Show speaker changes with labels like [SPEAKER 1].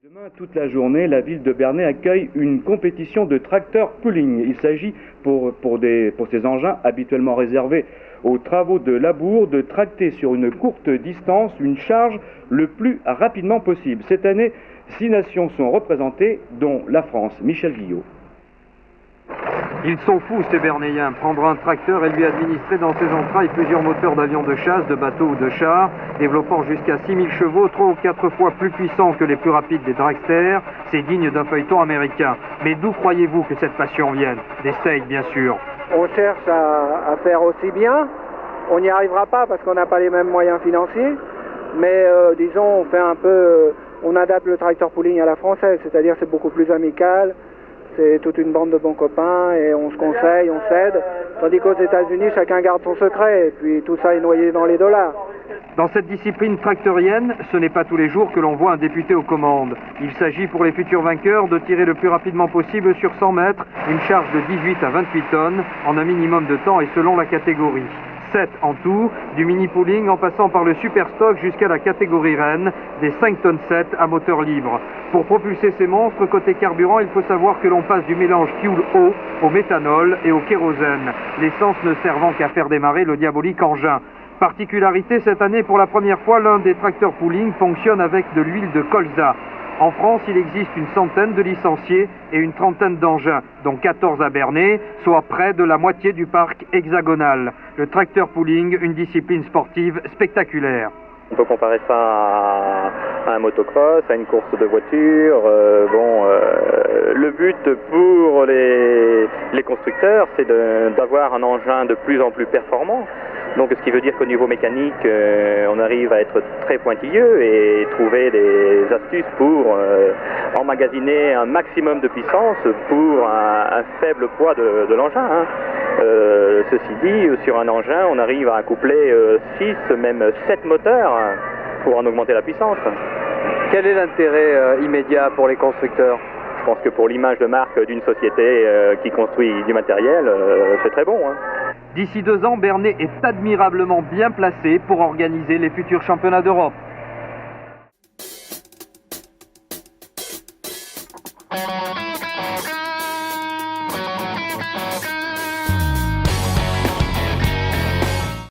[SPEAKER 1] Demain, toute la journée, la ville de Bernay accueille une compétition de tracteur pulling. Il s'agit pour ces engins habituellement réservés aux travaux de labour de tracter sur une courte distance une charge le plus rapidement possible. Cette année, 6 nations sont représentées, dont la France. Michel Guillot.
[SPEAKER 2] Ils sont fous, ces Bernayens. Prendre un tracteur et lui administrer dans ses entrailles plusieurs moteurs d'avions de chasse, de bateaux ou de chars, développant jusqu'à 6000 chevaux, 3 ou 4 fois plus puissants que les plus rapides des dragsters, c'est digne d'un feuilleton américain. Mais d'où croyez-vous que cette passion vienne? Des States, bien sûr.
[SPEAKER 3] On cherche à faire aussi bien. On n'y arrivera pas parce qu'on n'a pas les mêmes moyens financiers. Mais disons, on adapte le tracteur pulling à la française, c'est-à-dire c'est beaucoup plus amical. C'est toute une bande de bons copains et on se conseille, on s'aide. Tandis qu'aux États-Unis, chacun garde son secret et puis tout ça est noyé dans les dollars.
[SPEAKER 2] Dans cette discipline tractorienne, ce n'est pas tous les jours que l'on voit un député aux commandes. Il s'agit pour les futurs vainqueurs de tirer le plus rapidement possible sur 100 mètres une charge de 18 à 28 tonnes en un minimum de temps et selon la catégorie. 7 en tout, du mini-pooling en passant par le super stock jusqu'à la catégorie reine, des 5 tonnes 7 à moteur libre. Pour propulser ces monstres, côté carburant, il faut savoir que l'on passe du mélange fuel-eau au méthanol et au kérosène, l'essence ne servant qu'à faire démarrer le diabolique engin. Particularité, cette année, pour la première fois, l'un des tracteurs pooling fonctionne avec de l'huile de colza. En France, il existe une centaine de licenciés et une trentaine d'engins, dont 14 à Bernay, soit près de la moitié du parc hexagonal. Le tracteur pooling, une discipline sportive spectaculaire.
[SPEAKER 4] On peut comparer ça à un motocross, à une course de voiture. Le but pour les constructeurs, c'est d'avoir un engin de plus en plus performant. Donc ce qui veut dire qu'au niveau mécanique, on arrive à être très pointilleux et trouver des astuces pour emmagasiner un maximum de puissance pour un faible poids de l'engin. Ceci dit, sur un engin, on arrive à accoupler 6, même 7 moteurs pour en augmenter la puissance.
[SPEAKER 2] Quel est l'intérêt immédiat pour les constructeurs?
[SPEAKER 4] Je pense que pour l'image de marque d'une société qui construit du matériel, c'est très bon.
[SPEAKER 2] D'ici 2 ans, Bernay est admirablement bien placé pour organiser les futurs championnats d'Europe.